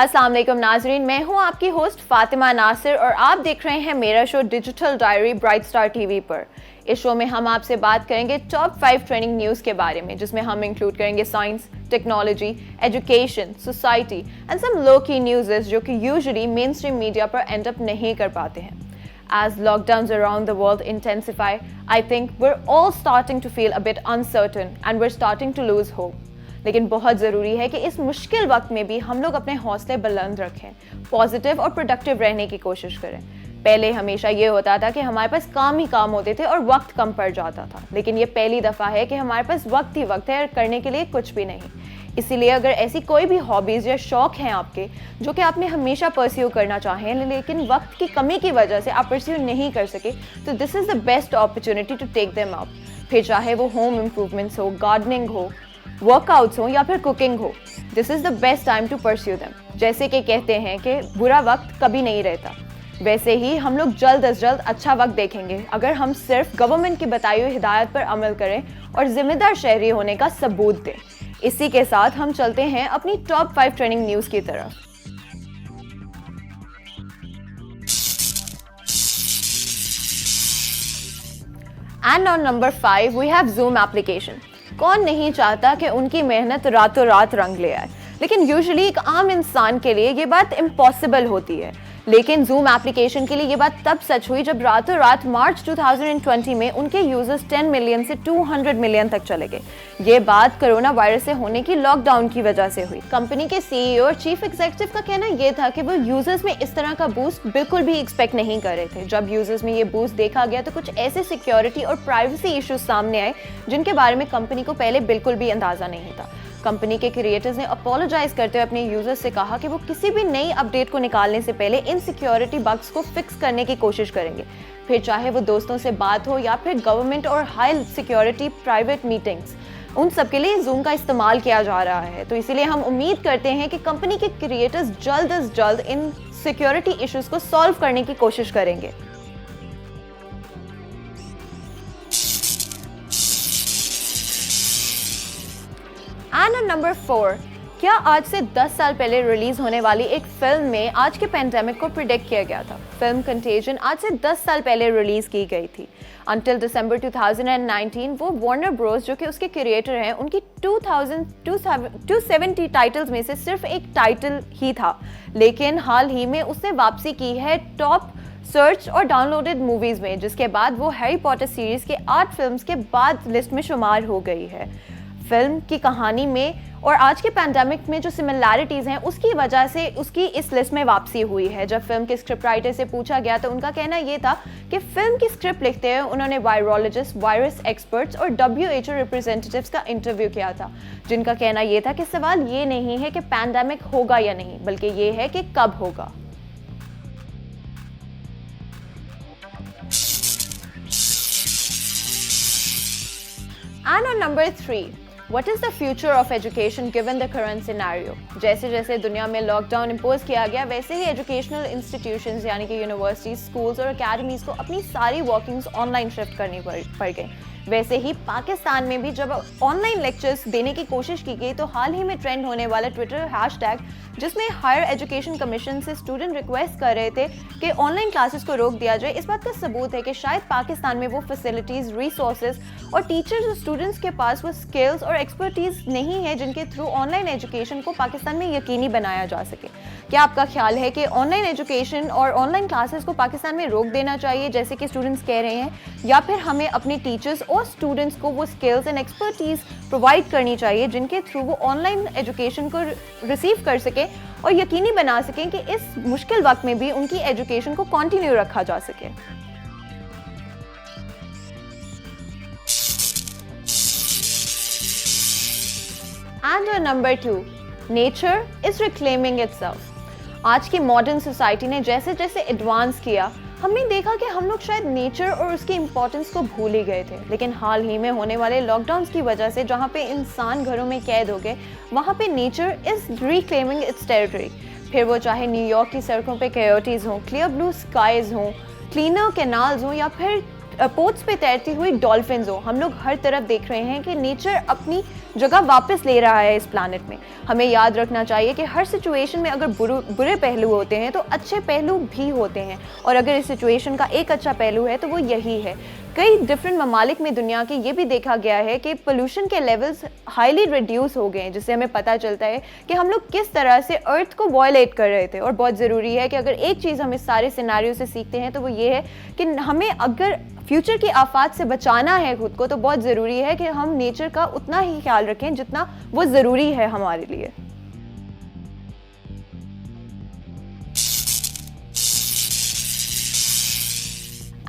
अस्सलाम वालेकुम नाजरीन, मैं हूं आपकी होस्ट फातिमा नासिर और आप देख रहे हैं मेरा show digital diary bright star TV पर। इस शो में हम आपसे बात करेंगे टॉप 5 ट्रेंडिंग न्यूज़ के बारे में, जिसमें हम इंक्लूड करेंगे science, technology, education, society and some low key news जो कि यूजुअली मेन स्ट्रीम मीडिया पर एंड अप नहीं कर पाते हैं। As lockdowns around the world intensify, I think we're all starting to feel a bit uncertain and we're starting to lose hope. लेकिन बहुत ज़रूरी है कि इस मुश्किल वक्त में भी हम लोग अपने हौसले बुलंद रखें, पॉजिटिव और प्रोडक्टिव रहने की कोशिश करें। पहले हमेशा ये होता था कि हमारे पास काम ही काम होते थे और वक्त कम पड़ जाता था, लेकिन ये पहली दफ़ा है कि हमारे पास वक्त ही वक्त है और करने के लिए कुछ भी नहीं। इसीलिए अगर ऐसी कोई भी हॉबीज़ या शौक हैं आपके जो कि आपने हमेशा परस्यू करना चाहें लेकिन वक्त की कमी की वजह से आप परस्यू नहीं कर सके, तो this is the best opportunity to take them up. फिर चाहे वो होम इम्प्रूवमेंट्स हो, गार्डनिंग हो, वर्कआउट्स हो या फिर कुकिंग हो, this is the best time to pursue them. जैसे कि कहते हैं कि बुरा वक्त कभी नहीं रहता, वैसे ही हम लोग जल्द अज जल्द अच्छा वक्त देखेंगे अगर हम सिर्फ गवर्नमेंट की बताई हुई हिदायत पर अमल करें और जिम्मेदार शहरी होने का सबूत दें। इसी के साथ हम चलते हैं अपनी टॉप 5 ट्रेंडिंग न्यूज़ की तरफ। And on number 5 we have Zoom application. कौन नहीं चाहता कि उनकी मेहनत रातों रात रंग ले आए, लेकिन यूजुअली एक आम इंसान के लिए ये बात इम्पॉसिबल होती है। लेकिन Zoom एप्लीकेशन के लिए ये बात तब सच हुई जब रातों रात मार्च 2020 में उनके यूजर्स 10 मिलियन से 200 मिलियन तक चले गए। ये बात कोरोना वायरस से होने की लॉकडाउन की वजह से हुई। कंपनी के सीईओ और चीफ एग्जीक्यूटिव का कहना ये था कि वो यूजर्स में इस तरह का बूस्ट बिल्कुल भी एक्सपेक्ट नहीं कर रहे थे। जब यूजर्स में ये बूस्ट देखा गया तो कुछ ऐसे सिक्योरिटी और प्राइवेसी इश्यूज सामने आए जिनके बारे में कंपनी को पहले बिल्कुल भी अंदाजा नहीं था। कंपनी के क्रिएटर्स ने अपोलोजाइज करते हुए अपने यूजर्स से कहा कि वो किसी भी नई अपडेट को निकालने से पहले इन सिक्योरिटी बग्स को फिक्स करने की कोशिश करेंगे, फिर चाहे वो दोस्तों से बात हो या फिर गवर्नमेंट और हाई सिक्योरिटी प्राइवेट मीटिंग्स, उन सब के लिए Zoom का इस्तेमाल किया जा रहा है। तो इसीलिए हम उम्मीद करते हैं कि कंपनी के क्रिएटर्स जल्द अज जल्द इन सिक्योरिटी इश्यूज को सॉल्व करने की कोशिश करेंगे। एंड नंबर 4, क्या आज से 10 साल पहले रिलीज होने वाली एक फिल्म में आज के पेंडेमिक को प्रिडिक्ट किया गया था। फिल्म कंटेजन आज से 10 साल पहले रिलीज की गई थी। अंटिल दिसंबर 2019 वो वार्नर ब्रोस, जो कि उसके क्रिएटर हैं, उनकी 270 टाइटल्स में से सिर्फ एक टाइटल ही था। लेकिन हाल ही में उसने वापसी की है टॉप सर्च और डाउनलोडेड मूवीज में, जिसके बाद वो हैरी पॉटर सीरीज के 8 फिल्म्स के बाद लिस्ट में शुमार हो गई है। फिल्म की कहानी में और आज के पैंडेमिक में जो सिमिलैरिटीज़ हैं उसकी वजह से उसकी इस लिस्ट में वापसी हुई है। जब फिल्म के स्क्रिप्ट राइटर से पूछा गया तो उनका कहना ये था कि फिल्म की स्क्रिप्ट लिखते हुए उन्होंने वायरोलॉजिस्ट, वायरस एक्सपर्ट्स और WHO रिप्रेजेंटेटिव्स का इंटरव्यू किया था, जिनका कहना ये था कि सवाल ये नहीं है कि पैंडेमिक होगा या नहीं, बल्कि ये है कि कब होगा। And on number 3, What is the future of education given the current scenario? जैसे जैसे दुनिया में लॉकडाउन इम्पोज किया गया, वैसे ही एजुकेशनल इंस्टीट्यूशंस यानी कि यूनिवर्सिटीज, स्कूल्स और अकेडमीज को अपनी सारी वर्किंग्स ऑनलाइन शिफ्ट करनी पड़ गई। वैसे ही पाकिस्तान में भी जब ऑनलाइन लेक्चर्स देने की कोशिश की गई तो हाल ही में ट्रेंड होने वाला ट्विटर हैशटैग, जिसमें हायर एजुकेशन कमीशन से स्टूडेंट रिक्वेस्ट कर रहे थे कि ऑनलाइन क्लासेस को रोक दिया जाए, इस बात का सबूत है कि शायद पाकिस्तान में वो फैसिलिटीज़, रिसोर्सेज और टीचर्स और स्टूडेंट्स के पास वो स्किल्स और एक्सपर्टीज नहीं है जिनके थ्रू ऑनलाइन एजुकेशन को पाकिस्तान में यकीनी बनाया जा सके। क्या आपका ख्याल है कि ऑनलाइन एजुकेशन और ऑनलाइन क्लासेस को पाकिस्तान में रोक देना चाहिए जैसे कि स्टूडेंट्स कह रहे हैं, या फिर हमें अपने टीचर्स और स्टूडेंट्स को वो स्किल्स एंड एक्सपर्टीज प्रोवाइड करनी चाहिए जिनके थ्रू वो ऑनलाइन एजुकेशन को रिसीव कर सकें और यकीनी बना सकें कि इस मुश्किल वक्त में भी उनकी एजुकेशन को कंटिन्यू रखा जा सके? And number 2, nature is reclaiming itself. आज की मॉडर्न सोसाइटी ने जैसे जैसे एडवांस किया, हमने देखा कि हम लोग शायद नेचर और उसकी इम्पोर्टेंस को भूल ही गए थे। लेकिन हाल ही में होने वाले लॉकडाउन्स की वजह से जहाँ पे इंसान घरों में कैद हो गए, वहाँ पे nature is reclaiming it's territory. फिर वो चाहे न्यूयॉर्क की सड़कों पे कोयोटीज हों, क्लियर ब्लू स्काईज हों, क्लीनर कैनाल्स हों या फिर पोर्ट्स पे तैरती हुई डॉल्फिन्स हो, हम लोग हर तरफ देख रहे हैं कि नेचर अपनी जगह वापस ले रहा है इस प्लानट में। हमें याद रखना चाहिए कि हर सिचुएशन में अगर बुरे पहलू होते हैं तो अच्छे पहलू भी होते हैं, और अगर इस सिचुएशन का एक अच्छा पहलू है तो वो यही है। कई डिफरेंट ममालिक में दुनिया के ये भी देखा गया है कि पोल्यूशन के लेवल्स हाईली रिड्यूस हो गए हैं, जिससे हमें पता चलता है कि हम लोग किस तरह से अर्थ को वायलेट कर रहे थे। और बहुत ज़रूरी है कि अगर एक चीज़ हम इस सारे सिनेरियो से सीखते हैं तो वो ये है कि हमें अगर फ्यूचर की आफात से बचाना है खुद को, तो बहुत ज़रूरी है कि हम नेचर का उतना ही ख्याल रखें जितना वो ज़रूरी है हमारे लिए।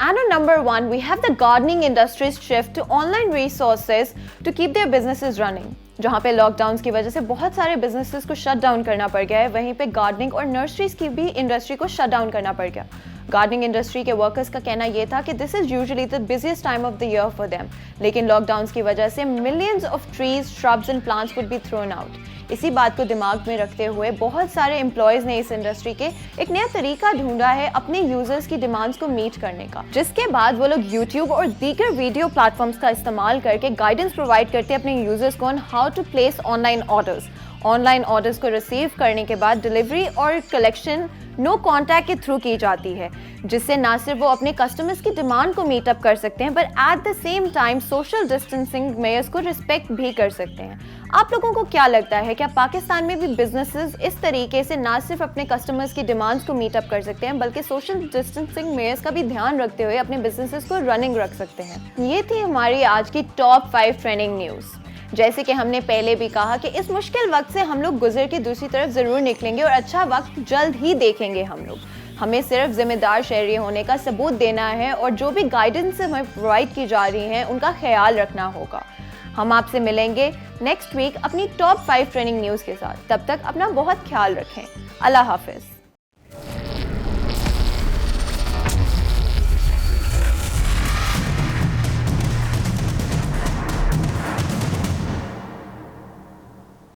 And on number 1, we have the gardening industry's shift to online resources to keep their businesses running. जहाँ पे लॉकडाउन की वजह से बहुत सारे बिजनेसेस को शट डाउन करना पड़ गया है, वहीं पे गार्डनिंग और नर्सरीज की भी इंडस्ट्री को शट डाउन करना पड़ गया। गार्डनिंग इंडस्ट्री के वर्कर्स का कहना ये था कि this is usually the busiest time of the year for them, लेकिन लॉकडाउन की वजह से millions of trees, shrubs and plants would be thrown out. इसी बात को दिमाग में रखते हुए बहुत सारे एम्प्लॉयज़ ने इस इंडस्ट्री के एक नया तरीका ढूंढा है अपने यूजर्स की डिमांड्स को मीट करने का, जिसके बाद वो लोग यूट्यूब और दीगर वीडियो प्लेटफॉर्म्स का इस्तेमाल करके गाइडेंस प्रोवाइड करते हैं अपने यूजर्स को on how to place online orders. Online orders को रिसीव करने के बाद डिलीवरी और कलेक्शन नो कॉन्टैक्ट के थ्रू की जाती है, जिससे ना सिर्फ वो अपने कस्टमर्स की डिमांड को मीट अप कर सकते हैं, but at the same time social distancing measures को रिस्पेक्ट भी कर सकते हैं। आप लोगों को क्या लगता है, क्या पाकिस्तान में भी बिजनेसेस इस तरीके से ना सिर्फ अपने कस्टमर्स की डिमांड्स को मीट अप कर सकते हैं, बल्कि सोशल डिस्टेंसिंग मेयर्स का भी ध्यान रखते हुए अपने बिजनेसेस को रनिंग रख सकते हैं? ये थी हमारी आज की टॉप 5 ट्रेंडिंग न्यूज़। जैसे कि हमने पहले भी कहा कि इस मुश्किल वक्त से हम लोग गुजर के दूसरी तरफ ज़रूर निकलेंगे और अच्छा वक्त जल्द ही देखेंगे हम लोग। हमें सिर्फ जिम्मेदार शहरी होने का सबूत देना है और जो भी गाइडेंस हमें प्रोवाइड की जा रही हैं उनका ख्याल रखना होगा। हम आपसे मिलेंगे नेक्स्ट वीक अपनी टॉप 5 ट्रेंडिंग न्यूज़ के साथ। तब तक अपना बहुत ख्याल रखें। अल्लाह हाफिज़।